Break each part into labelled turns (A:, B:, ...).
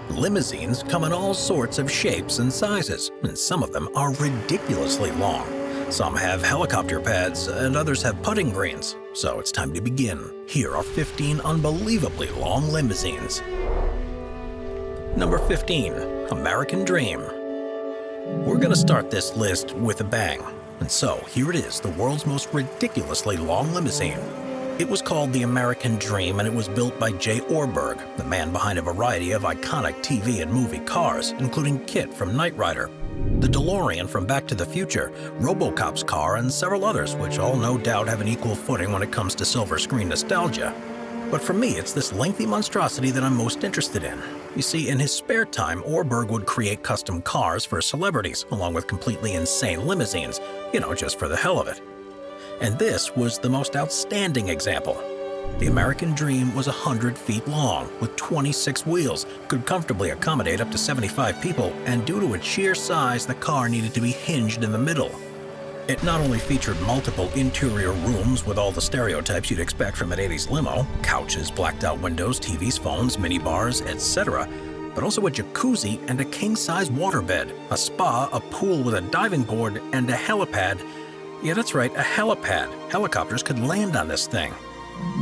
A: Limousines come in all sorts of shapes and sizes, and some of them are ridiculously long. Some have helicopter pads, and others have putting greens. So it's time to begin. Here are 15 unbelievably long limousines. Number 15. American Dream. We're gonna start this list with a bang. And so, here it is, the world's most ridiculously long limousine. It was called the American Dream, and it was built by J. Orberg, the man behind a variety of iconic TV and movie cars, including KITT from Knight Rider, the DeLorean from Back to the Future, RoboCop's car, and several others, which all no doubt have an equal footing when it comes to silver screen nostalgia. But for me, it's this lengthy monstrosity that I'm most interested in. You see, in his spare time, Orberg would create custom cars for celebrities, along with completely insane limousines, just for the hell of it. And this was the most outstanding example. The American Dream was 100 feet long, with 26 wheels, could comfortably accommodate up to 75 people, and due to its sheer size, the car needed to be hinged in the middle. It not only featured multiple interior rooms with all the stereotypes you'd expect from an 80s limo, couches, blacked-out windows, TVs, phones, minibars, etc., but also a jacuzzi and a king-size waterbed, a spa, a pool with a diving board, and a helipad. Yeah, that's right, a helipad. Helicopters could land on this thing.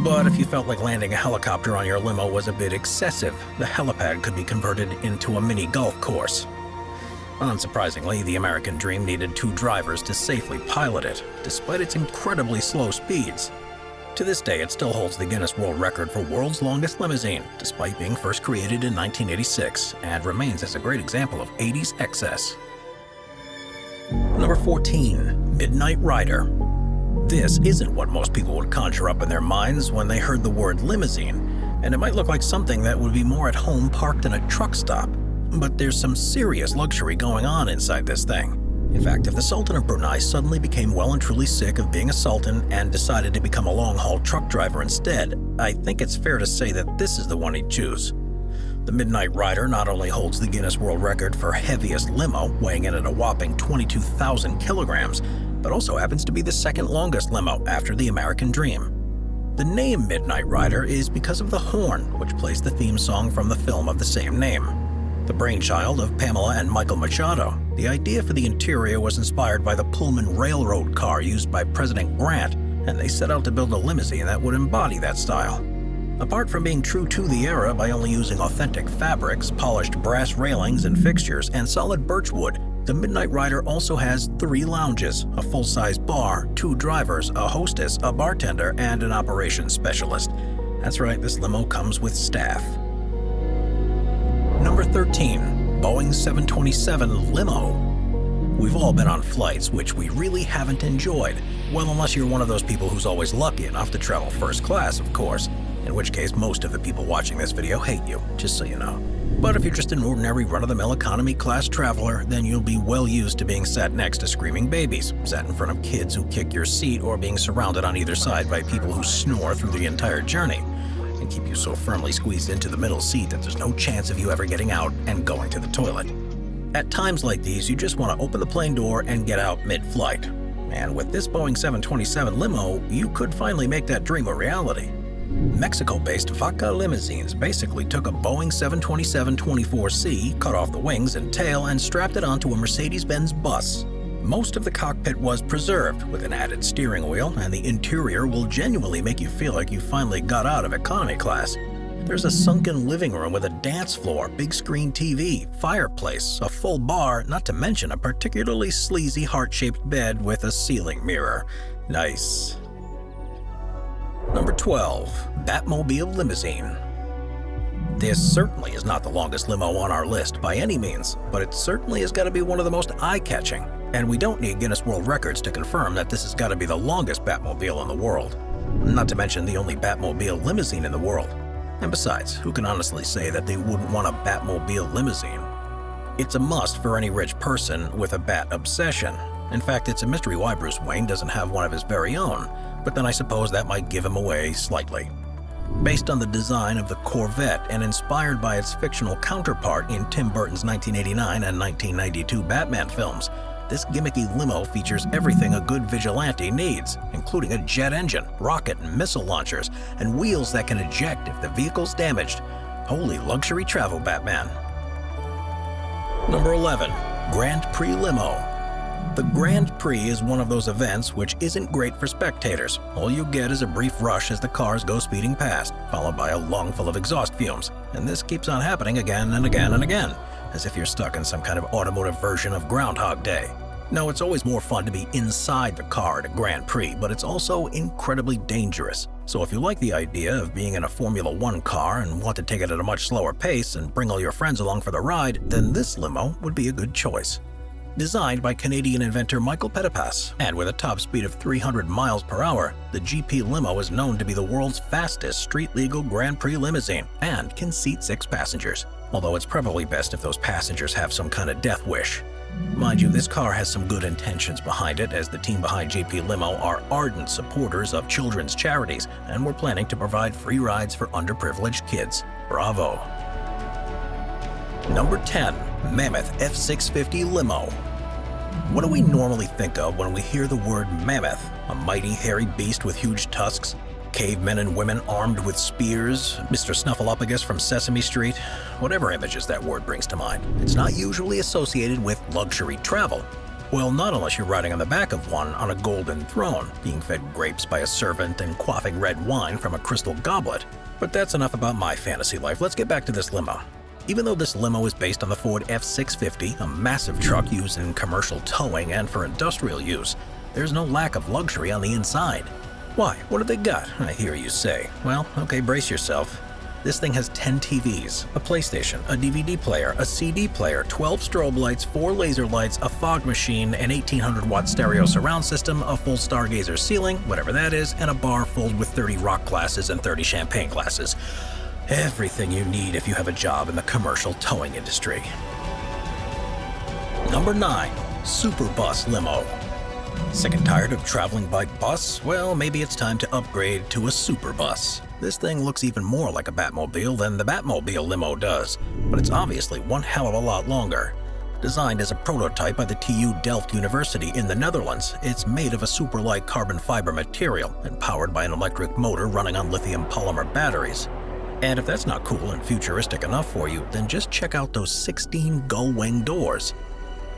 A: But if you felt like landing a helicopter on your limo was a bit excessive, the helipad could be converted into a mini golf course. Unsurprisingly, the American Dream needed 2 drivers to safely pilot it, despite its incredibly slow speeds. To this day, it still holds the Guinness World Record for world's longest limousine, despite being first created in 1986, and remains as a great example of 80s excess. Number 14. Midnight Rider. This isn't what most people would conjure up in their minds when they heard the word limousine, and it might look like something that would be more at home parked in a truck stop. But there's some serious luxury going on inside this thing. In fact, if the Sultan of Brunei suddenly became well and truly sick of being a sultan and decided to become a long-haul truck driver instead, I think it's fair to say that this is the one he'd choose. The Midnight Rider not only holds the Guinness World Record for heaviest limo, weighing in at a whopping 22,000 kilograms, but also happens to be the second longest limo after the American Dream. The name Midnight Rider is because of the horn, which plays the theme song from the film of the same name. The brainchild of Pamela and Michael Machado, the idea for the interior was inspired by the Pullman Railroad car used by President Grant, and they set out to build a limousine that would embody that style. Apart from being true to the era by only using authentic fabrics, polished brass railings and fixtures, and solid birchwood, the Midnight Rider also has 3 lounges, a full-size bar, 2 drivers, a hostess, a bartender, and an operations specialist. That's right, this limo comes with staff. Number 13. Boeing 727 Limo. We've all been on flights which we really haven't enjoyed. Well, unless you're one of those people who's always lucky enough to travel first class, of course. In which case, most of the people watching this video hate you, just so you know. But if you're just an ordinary run-of-the-mill economy class traveler, then you'll be well used to being sat next to screaming babies, sat in front of kids who kick your seat, or being surrounded on either side by people who snore through the entire journey and keep you so firmly squeezed into the middle seat that there's no chance of you ever getting out and going to the toilet. At times like these, you just want to open the plane door and get out mid-flight. And with this Boeing 727 limo, you could finally make that dream a reality. Mexico-based Vaca Limousines basically took a Boeing 727-24C, cut off the wings and tail, and strapped it onto a Mercedes-Benz bus. Most of the cockpit was preserved, with an added steering wheel, and the interior will genuinely make you feel like you finally got out of economy class. There's a sunken living room with a dance floor, big screen TV, fireplace, a full bar, not to mention a particularly sleazy heart-shaped bed with a ceiling mirror. Nice. Number 12. Batmobile Limousine. This certainly is not the longest limo on our list by any means, but it certainly has got to be one of the most eye-catching. And we don't need Guinness World Records to confirm that this has got to be the longest Batmobile in the world. Not to mention the only Batmobile limousine in the world. And besides, who can honestly say that they wouldn't want a Batmobile limousine? It's a must for any rich person with a bat obsession. In fact, it's a mystery why Bruce Wayne doesn't have one of his very own, but then I suppose that might give him away slightly. Based on the design of the Corvette and inspired by its fictional counterpart in Tim Burton's 1989 and 1992 Batman films, this gimmicky limo features everything a good vigilante needs, including a jet engine, rocket and missile launchers, and wheels that can eject if the vehicle's damaged. Holy luxury travel, Batman. Number 11. Grand Prix Limo. The Grand Prix is one of those events which isn't great for spectators. All you get is a brief rush as the cars go speeding past, followed by a lung full of exhaust fumes. And this keeps on happening again and again and again, as if you're stuck in some kind of automotive version of Groundhog Day. No, it's always more fun to be inside the car at a Grand Prix, but it's also incredibly dangerous. So if you like the idea of being in a Formula One car and want to take it at a much slower pace and bring all your friends along for the ride, then this limo would be a good choice. Designed by Canadian inventor Michael Petipas, and with a top speed of 300 miles per hour, the GP Limo is known to be the world's fastest street-legal Grand Prix limousine and can seat 6 passengers, although it's probably best if those passengers have some kind of death wish. Mind you, this car has some good intentions behind it, as the team behind GP Limo are ardent supporters of children's charities, and we're planning to provide free rides for underprivileged kids. Bravo! Number 10. Mammoth F650 Limo. What do we normally think of when we hear the word mammoth? A mighty hairy beast with huge tusks? Cavemen and women armed with spears? Mr. Snuffleupagus from Sesame Street? Whatever images that word brings to mind. It's not usually associated with luxury travel. Well, not unless you're riding on the back of one on a golden throne, being fed grapes by a servant and quaffing red wine from a crystal goblet. But that's enough about my fantasy life. Let's get back to this limo. Even though this limo is based on the Ford F650, a massive truck used in commercial towing and for industrial use, there's no lack of luxury on the inside. Why? What have they got? I hear you say. Well, okay, brace yourself. This thing has 10 TVs, a PlayStation, a DVD player, a CD player, 12 strobe lights, 4 laser lights, a fog machine, an 1800-watt stereo surround system, a full Stargazer ceiling, whatever that is, and a bar filled with 30 rock glasses and 30 champagne glasses. Everything you need if you have a job in the commercial towing industry. Number 9. Superbus Limo. Sick and tired of traveling by bus? Well, maybe it's time to upgrade to a superbus. This thing looks even more like a Batmobile than the Batmobile limo does, but it's obviously one hell of a lot longer. Designed as a prototype by the TU Delft University in the Netherlands, it's made of a super-light carbon fiber material and powered by an electric motor running on lithium polymer batteries. And if that's not cool and futuristic enough for you, then just check out those 16 gull-wing doors.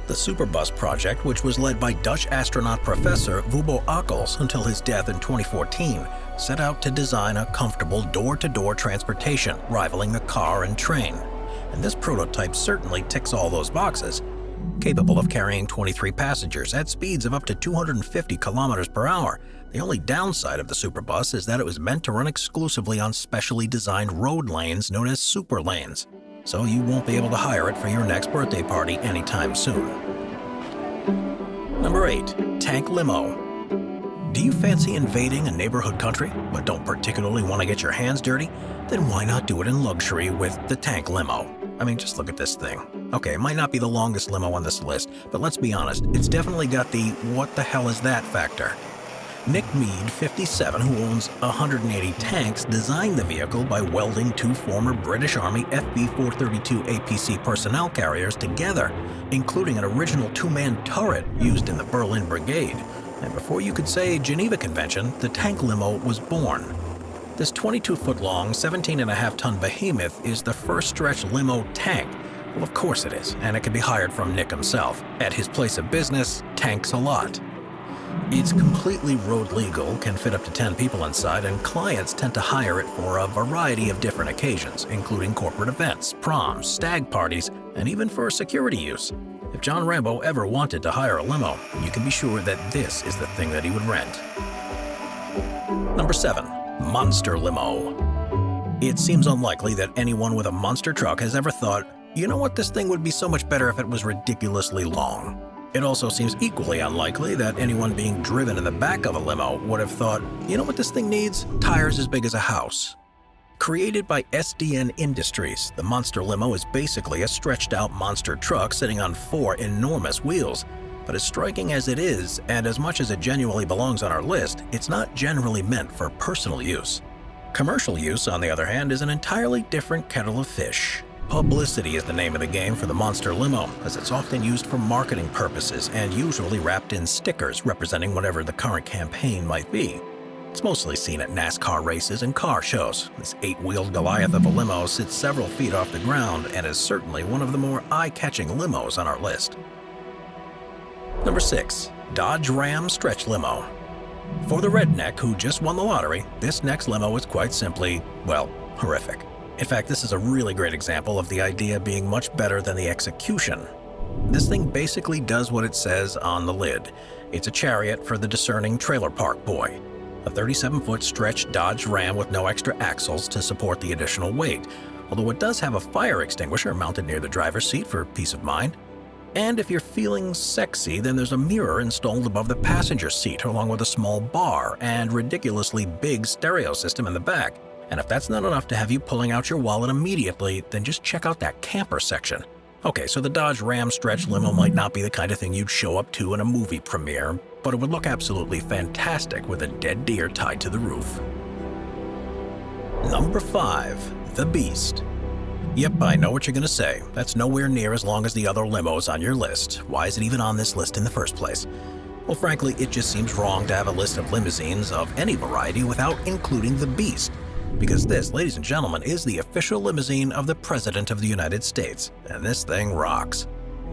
A: The Superbus project, which was led by Dutch astronaut professor Wubbo Ockels until his death in 2014, set out to design a comfortable door-to-door transportation rivaling the car and train. And this prototype certainly ticks all those boxes. Capable of carrying 23 passengers at speeds of up to 250 kilometers per hour, the only downside of the Superbus is that it was meant to run exclusively on specially designed road lanes known as super lanes. So you won't be able to hire it for your next birthday party anytime soon. Number 8. Tank Limo. Do you fancy invading a neighborhood country, but don't particularly want to get your hands dirty? Then why not do it in luxury with the Tank Limo? I mean, just look at this thing. Okay, it might not be the longest limo on this list, but let's be honest, it's definitely got the what the hell is that factor. Nick Mead, 57, who owns 180 tanks, designed the vehicle by welding 2 former British Army FB-432 APC personnel carriers together, including an original 2-man turret used in the Berlin Brigade. And before you could say Geneva Convention, the tank limo was born. This 22-foot-long, 17.5-ton behemoth is the first stretch limo tank. Well, of course it is, and it can be hired from Nick himself. At his place of business, Tanks a Lot. It's completely road legal, can fit up to 10 people inside, and clients tend to hire it for a variety of different occasions, including corporate events, proms, stag parties, and even for security use. If John Rambo ever wanted to hire a limo, you can be sure that this is the thing that he would rent. Number 7. Monster Limo. It seems unlikely that anyone with a monster truck has ever thought, you know what, this thing would be so much better if it was ridiculously long. It also seems equally unlikely that anyone being driven in the back of a limo would have thought, you know what this thing needs? Tires as big as a house. Created by SDN Industries, the Monster Limo is basically a stretched-out monster truck sitting on 4 enormous wheels. But as striking as it is, and as much as it genuinely belongs on our list, it's not generally meant for personal use. Commercial use, on the other hand, is an entirely different kettle of fish. Publicity is the name of the game for the Monster Limo, as it's often used for marketing purposes and usually wrapped in stickers representing whatever the current campaign might be. It's mostly seen at NASCAR races and car shows. This 8-wheeled Goliath of a limo sits several feet off the ground and is certainly one of the more eye-catching limos on our list. Number 6. Dodge Ram Stretch Limo. For the redneck who just won the lottery, this next limo is quite simply, well, horrific. In fact, this is a really great example of the idea being much better than the execution. This thing basically does what it says on the lid. It's a chariot for the discerning trailer park boy. A 37-foot stretch Dodge Ram with no extra axles to support the additional weight, although it does have a fire extinguisher mounted near the driver's seat for peace of mind. And if you're feeling sexy, then there's a mirror installed above the passenger seat along with a small bar and ridiculously big stereo system in the back. And if that's not enough to have you pulling out your wallet immediately, then just check out that camper section. Okay, so the Dodge Ram Stretch Limo might not be the kind of thing you'd show up to in a movie premiere, but it would look absolutely fantastic with a dead deer tied to the roof. Number 5. The Beast. Yep, I know what you're gonna say. That's nowhere near as long as the other limos on your list. Why is it even on this list in the first place? Well, frankly, it just seems wrong to have a list of limousines of any variety without including the Beast. Because this, ladies and gentlemen, is the official limousine of the President of the United States, and this thing rocks.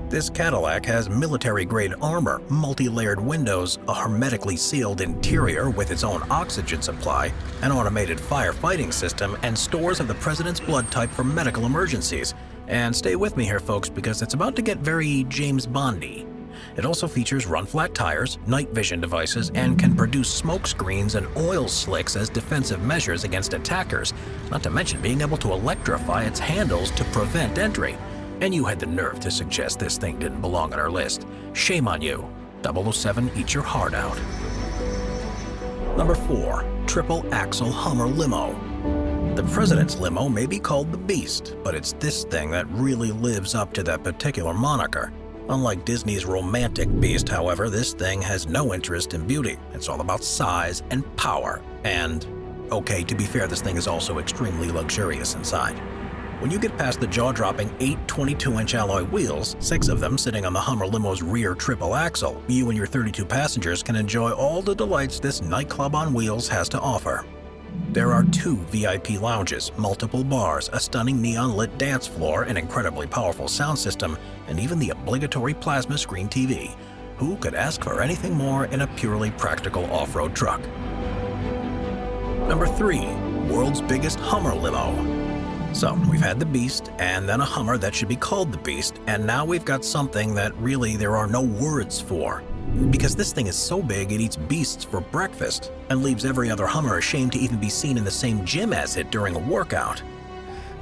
A: This Cadillac has military-grade armor, multi-layered windows, a hermetically sealed interior with its own oxygen supply, an automated firefighting system, and stores of the President's blood type for medical emergencies. And stay with me here, folks, because it's about to get very James Bondy. It also features run-flat tires, night vision devices, and can produce smoke screens and oil slicks as defensive measures against attackers, not to mention being able to electrify its handles to prevent entry. And you had the nerve to suggest this thing didn't belong on our list. Shame on you. 007, eat your heart out. Number 4. Triple Axle Hummer Limo. The President's limo may be called the Beast, but it's this thing that really lives up to that particular moniker. Unlike Disney's romantic beast, however, this thing has no interest in beauty. It's all about size and power. And, okay, to be fair, this thing is also extremely luxurious inside. When you get past the jaw-dropping 8 22-inch alloy wheels, 6 of them sitting on the Hummer limo's rear triple axle, you and your 32 passengers can enjoy all the delights this nightclub on wheels has to offer. There are 2 VIP lounges, multiple bars, a stunning neon-lit dance floor, an incredibly powerful sound system, and even the obligatory plasma screen TV. Who could ask for anything more in a purely practical off-road truck? Number 3. World's Biggest Hummer Limo. So, we've had the Beast, and then a Hummer that should be called the Beast, and now we've got something that really there are no words for. Because this thing is so big it eats beasts for breakfast, and leaves every other Hummer ashamed to even be seen in the same gym as it during a workout.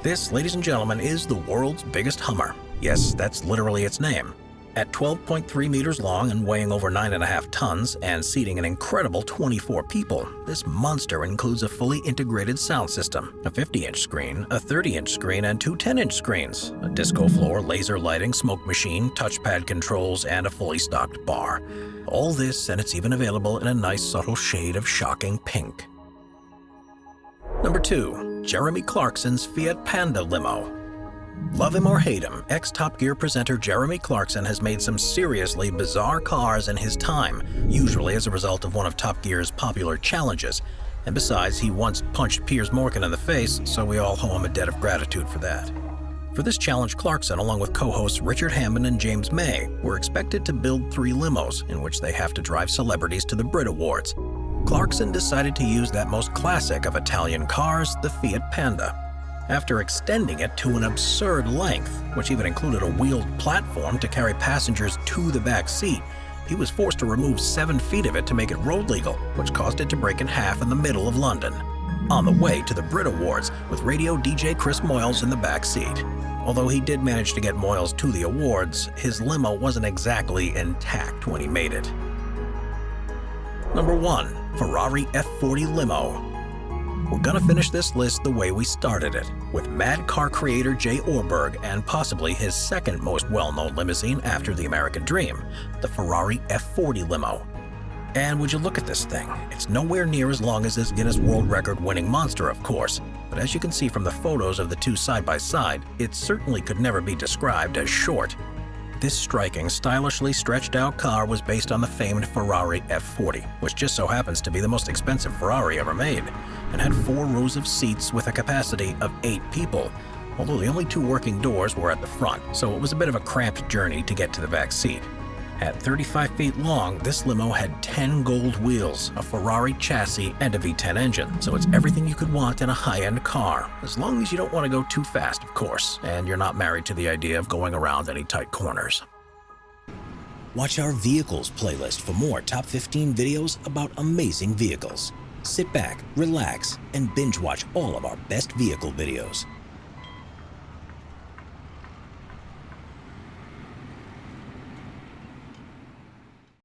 A: This, ladies and gentlemen, is the world's biggest Hummer. Yes, that's literally its name. At 12.3 meters long and weighing over 9.5 tons and seating an incredible 24 people, this monster includes a fully integrated sound system, a 50-inch screen, a 30-inch screen, and 2 10-inch screens, a disco floor, laser lighting, smoke machine, touchpad controls, and a fully stocked bar. All this, and it's even available in a nice subtle shade of shocking pink. Number 2. Jeremy Clarkson's Fiat Panda Limo. Love him or hate him, ex-Top Gear presenter Jeremy Clarkson has made some seriously bizarre cars in his time, usually as a result of one of Top Gear's popular challenges. And besides, he once punched Piers Morgan in the face, so we all owe him a debt of gratitude for that. For this challenge, Clarkson, along with co-hosts Richard Hammond and James May, were expected to build 3 limos, in which they have to drive celebrities to the Brit Awards. Clarkson decided to use that most classic of Italian cars, the Fiat Panda. After extending it to an absurd length, which even included a wheeled platform to carry passengers to the back seat, he was forced to remove 7 feet of it to make it road legal, which caused it to break in half in the middle of London. On the way to the Brit Awards, with radio DJ Chris Moyles in the back seat. Although he did manage to get Moyles to the awards, his limo wasn't exactly intact when he made it. Number 1. Ferrari F40 Limo. We're gonna finish this list the way we started it, with mad car creator Jay Ohrberg and possibly his second most well-known limousine after the American Dream, the Ferrari F40 limo. And would you look at this thing? It's nowhere near as long as this Guinness World Record winning monster, of course, but as you can see from the photos of the two side by side, it certainly could never be described as short. This striking, stylishly stretched out car was based on the famed Ferrari F40, which just so happens to be the most expensive Ferrari ever made, and had 4 rows of seats with a capacity of 8 people, although the only 2 working doors were at the front, so it was a bit of a cramped journey to get to the back seat. At 35 feet long, this limo had 10 gold wheels, a Ferrari chassis, and a V10 engine, so it's everything you could want in a high-end car, as long as you don't want to go too fast, of course, and you're not married to the idea of going around any tight corners. Watch our Vehicles playlist for more top 15 videos about amazing vehicles. Sit back, relax, and binge watch all of our best vehicle videos.